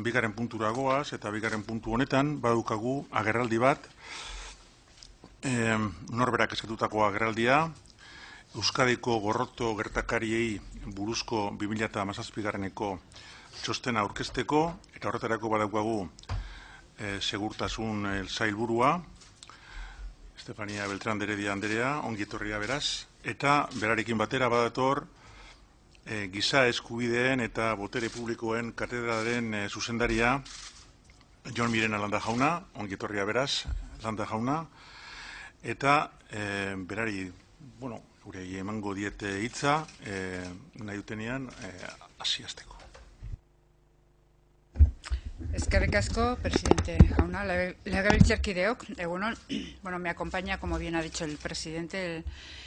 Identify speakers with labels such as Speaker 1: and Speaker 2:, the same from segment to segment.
Speaker 1: bigarren puntura goaz, eta bigarren puntu honetan badukagu agerraldi bat, norberak eskatutako agerraldia, Euskadiko gorroto gertakariei buruzko 2017-eko txostena aurkezteko, eta horretarako badaukagu segurtasun sailburua, Estefania Beltrán de Heredia Anderea, ongi etorria beraz, eta berarekin batera badator giza eskubideen eta botere publikoen katedralen zuzendaria Jon Mirena Landa jauna, ongi etorria beraz, Landa jauna, eta berari, gure emango diete hitza, nahi dutenean hasiasteko.
Speaker 2: Eskerrik asko, presidente jauna, legebiltzarkideok, egunon. Me acompaña, como bien ha dicho el presidente,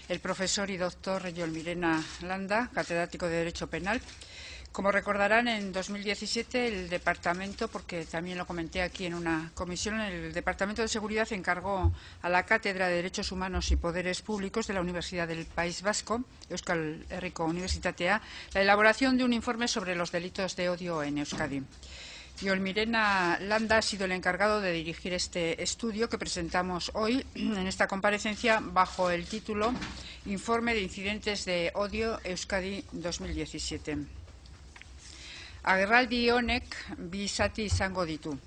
Speaker 2: el profesor y doctor Jon Mirena Landa, catedrático de Derecho Penal. Como recordarán, en 2017 el Departamento, porque también lo comenté aquí en una comisión, el Departamento de Seguridad encargó a la Cátedra de Derechos Humanos y Poderes Públicos de la Universidad del País Vasco, Euskal Herriko Unibertsitatea, la elaboración de un informe sobre los delitos de odio en Euskadi. Jon Mirena Landa ha sido el encargado de dirigir este estudio que presentamos hoy en esta comparecencia bajo el título Informe de Incidentes de Odio Euskadi 2017. Agerraldi honek bi zati izango ditu.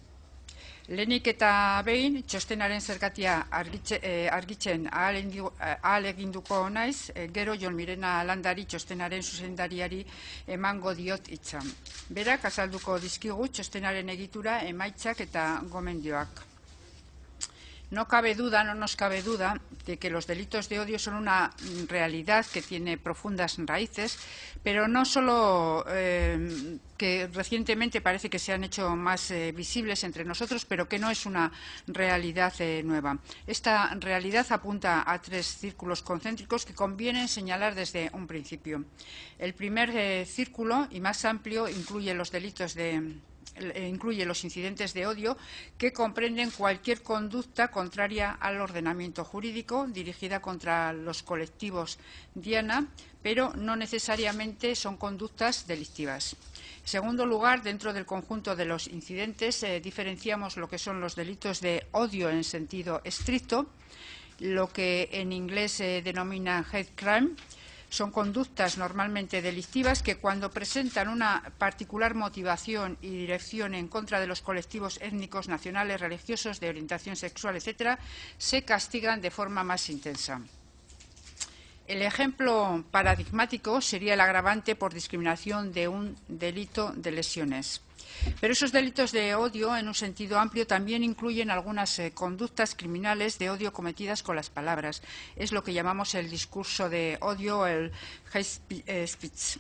Speaker 2: Lehenik eta behin, txostenaren zergatia argitzen ahaleginduko naiz, gero Jon Mirena Landari txostenaren zuzendariari emango diot hitza. Berak azalduko dizkigu txostenaren egitura, emaitzak eta gomendioak. No nos cabe duda de que los delitos de odio son una realidad que tiene profundas raíces, pero no solo que recientemente parece que se han hecho más visibles entre nosotros, pero que no es una realidad nueva. Esta realidad apunta a tres círculos concéntricos que conviene señalar desde un principio. El primer círculo, y más amplio, incluye los incidentes de odio que comprenden cualquier conducta contraria al ordenamiento jurídico dirigida contra los colectivos diana, pero no necesariamente son conductas delictivas. En segundo lugar, dentro del conjunto de los incidentes diferenciamos lo que son los delitos de odio en sentido estricto, lo que en inglés se denomina hate crime. Son conductas normalmente delictivas que, cuando presentan una particular motivación y dirección en contra de los colectivos étnicos, nacionales, religiosos, de orientación sexual, etc., se castigan de forma más intensa. El ejemplo paradigmático sería el agravante por discriminación de un delito de lesiones. Pero esos delitos de odio, en un sentido amplio, también incluyen algunas conductas criminales de odio cometidas con las palabras. Es lo que llamamos el discurso de odio, el hate speech.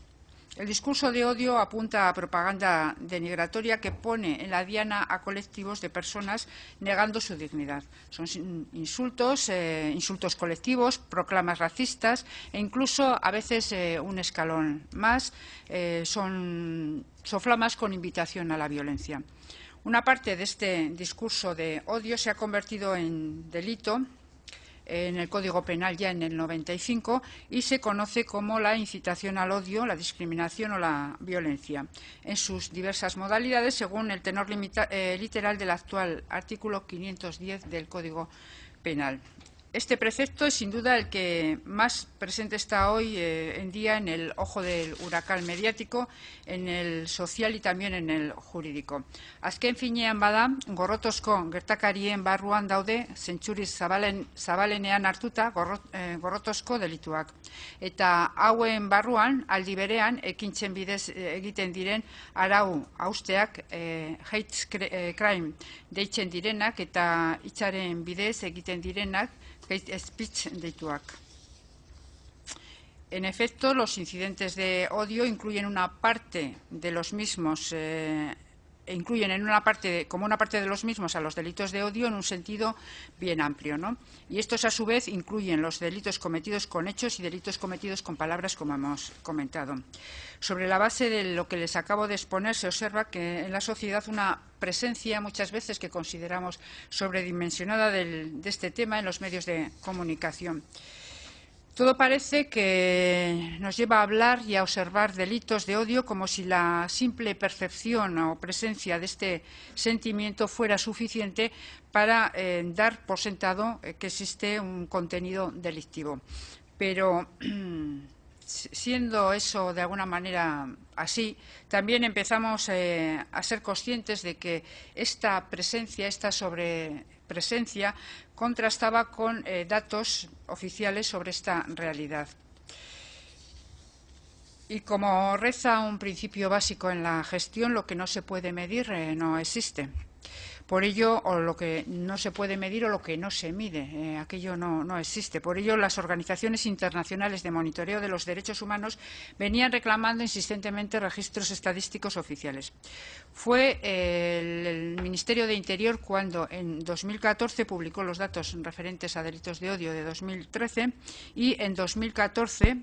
Speaker 2: El discurso de odio apunta a propaganda denigratoria que pone en la diana a colectivos de personas negando su dignidad. Son insultos, insultos colectivos, proclamas racistas e incluso a veces un escalón más, son soflamas con invitación a la violencia. Una parte de este discurso de odio se ha convertido en delito en el Código Penal ya en el 95 y se conoce como la incitación al odio, la discriminación o la violencia, en sus diversas modalidades según el tenor literal del actual artículo 510 del Código Penal. Este precepto es sin duda el que más presente está hoy en día en el ojo del huracán mediático, en el social y también en el jurídico. Azken finean bada, gorrotozko gertakarien barruan daude zentsuriz zabalenean hartuta gorrotozko delituak. Eta hauen barruan, aldi berean, ekintzen bidez egiten diren arau hausteak hate crime deitzen direnak eta hitzaren bidez egiten direnak hate speech deituak. En efecto, los incidentes de odio incluyen una parte de los mismos, como una parte de los mismos a los delitos de odio en un sentido bien amplio, ¿no? Y estos, a su vez, incluyen los delitos cometidos con hechos y delitos cometidos con palabras, como hemos comentado. Sobre la base de lo que les acabo de exponer, se observa que en la sociedad una presencia, muchas veces que consideramos sobredimensionada de este tema en los medios de comunicación. Todo parece que nos lleva a hablar y a observar delitos de odio como si la simple percepción o presencia de este sentimiento fuera suficiente para dar por sentado que existe un contenido delictivo. Pero siendo eso de alguna manera así, también empezamos a ser conscientes de que esta presencia, esta sobrepresencia, contrastaba con datos oficiales sobre esta realidad. Y como reza un principio básico en la gestión, lo que no se puede medir no existe. Por ello, o lo que no se puede medir o lo que no se mide, aquello no existe. Por ello, las organizaciones internacionales de monitoreo de los derechos humanos venían reclamando insistentemente registros estadísticos oficiales. Fue el Ministerio de Interior cuando en 2014 publicó los datos referentes a delitos de odio de 2013 y en 2014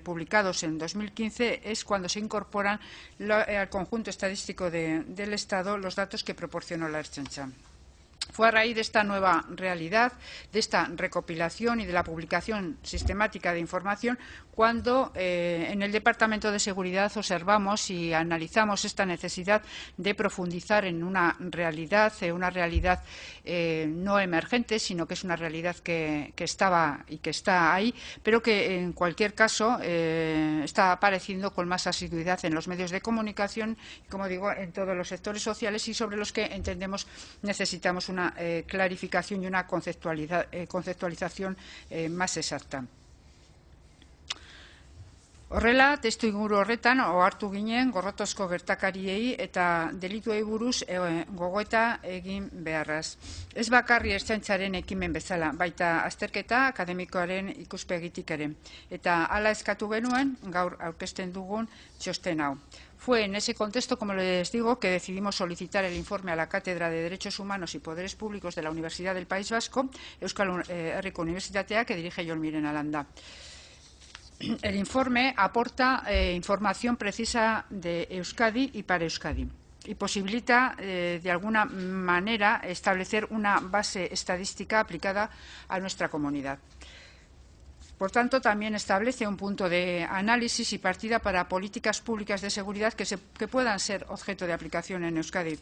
Speaker 2: publicados en 2015 es cuando se incorporan al conjunto estadístico del Estado los datos que proporcionó la Ertzaintza. Fue a raíz de esta nueva realidad, de esta recopilación y de la publicación sistemática de información, cuando en el Departamento de Seguridad observamos y analizamos esta necesidad de profundizar en una realidad no emergente, sino que es una realidad que estaba y que está ahí, pero que en cualquier caso está apareciendo con más asiduidad en los medios de comunicación, como digo, en todos los sectores sociales y sobre los que entendemos necesitamos una clarificación y una conceptualización más exacta. Horrela, testuinguru horretan ohartu ginen gorrotozko gertakariei eta delituei buruz gogoeta egin beharraz. Ez bakarri Ertzaintzaren ekimen bezala, baita azterketa akademikoaren ikuspegitik ere. Eta hala eskatu genuen gaur aurkezten dugun txosten hau. Fue en ese contexto, como les digo, que decidimos solicitar el informe a la Cátedra de Derechos Humanos y Poderes Públicos de la Universidad del País Vasco, Euskal Herriko Unibertsitatea, que dirige Jon Mirena Landa. El informe aporta información precisa de Euskadi y para Euskadi y posibilita, de alguna manera, establecer una base estadística aplicada a nuestra comunidad. Por tanto, también establece un punto de análisis y partida para políticas públicas de seguridad que puedan ser objeto de aplicación en Euskadi.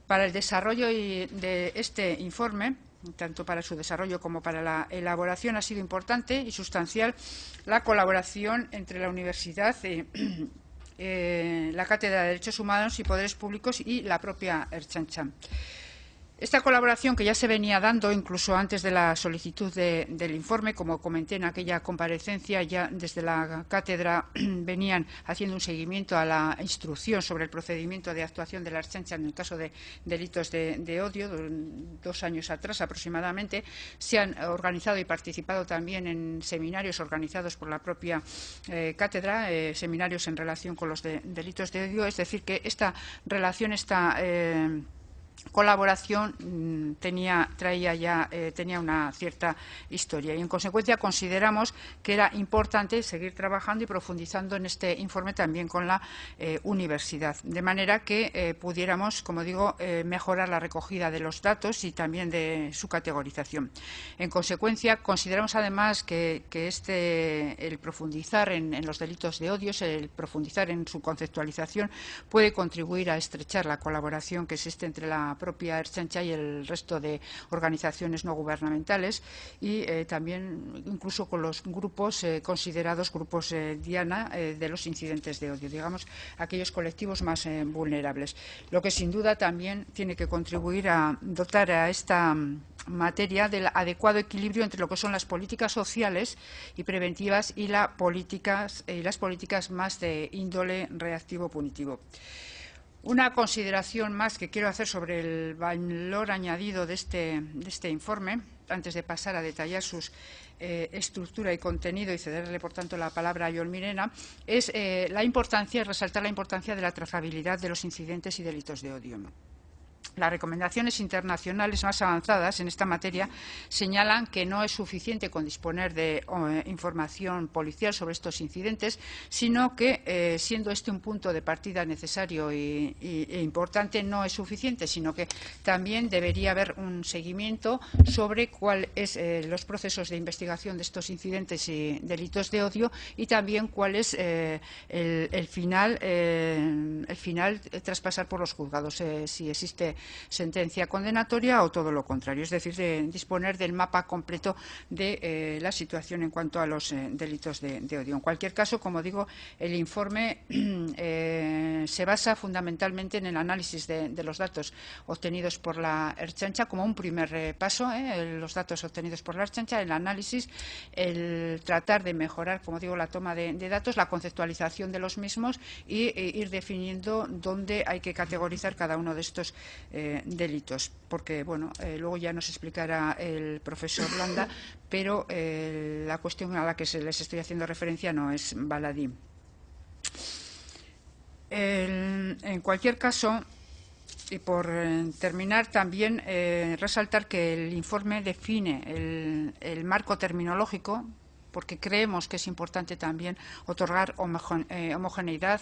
Speaker 2: Para el desarrollo de este informe, tanto para su desarrollo como para la elaboración, ha sido importante y sustancial la colaboración entre la Universidad, la Cátedra de Derechos Humanos y Poderes Públicos y la propia Ertzaintza. Esta colaboración, que ya se venía dando incluso antes de la solicitud del informe, como comenté en aquella comparecencia, ya desde la cátedra venían haciendo un seguimiento a la instrucción sobre el procedimiento de actuación de la Ertzaintza en el caso de delitos de odio, 2 años atrás aproximadamente. Se han organizado y participado también en seminarios organizados por la propia cátedra, seminarios en relación con los delitos de odio. Es decir, que esta relación, esta colaboración tenía una cierta historia y en consecuencia consideramos que era importante seguir trabajando y profundizando en este informe también con la universidad, de manera que pudiéramos, como digo, mejorar la recogida de los datos y también de su categorización. En consecuencia, consideramos además que el profundizar en los delitos de odio, el profundizar en su conceptualización, puede contribuir a estrechar la colaboración que existe entre la propia Ertzaintza y el resto de organizaciones no gubernamentales y también incluso con los grupos considerados grupos diana de los incidentes de odio, digamos, aquellos colectivos más vulnerables. Lo que sin duda también tiene que contribuir a dotar a esta materia del adecuado equilibrio entre lo que son las políticas sociales y preventivas y las políticas más de índole reactivo punitivo. Una consideración más que quiero hacer sobre el valor añadido de este informe, antes de pasar a detallar su estructura y contenido y cederle, por tanto, la palabra a Jon Mirena, es resaltar la importancia de la trazabilidad de los incidentes y delitos de odio. Las recomendaciones internacionales más avanzadas en esta materia señalan que no es suficiente con disponer de información policial sobre estos incidentes, sino que, siendo este un punto de partida necesario e importante, no es suficiente, sino que también debería haber un seguimiento sobre cuáles son los procesos de investigación de estos incidentes y delitos de odio, y también cuál es el final traspasar por los juzgados, si existe sentencia condenatoria o todo lo contrario, es decir, de disponer del mapa completo de la situación en cuanto a los delitos de odio. En cualquier caso, como digo, el informe se basa fundamentalmente en el análisis de los datos obtenidos por la Ertzaintza como un primer paso, los datos obtenidos por la Ertzaintza, el análisis, el tratar de mejorar, como digo, la toma de datos, la conceptualización de los mismos y ir definiendo dónde hay que categorizar cada uno de estos delitos, porque bueno, luego ya nos explicará el profesor Landa, pero la cuestión a la que les estoy haciendo referencia no es baladí. En cualquier caso, y por terminar, también resaltar que el informe define el marco terminológico, porque creemos que es importante también otorgar homogeneidad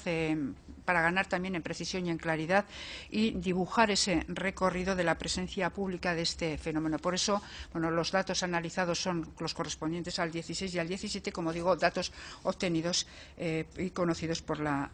Speaker 2: para ganar también en precisión y en claridad y dibujar ese recorrido de la presencia pública de este fenómeno. Por eso, bueno, los datos analizados son los correspondientes al 16 y al 17, como digo, datos obtenidos y conocidos por la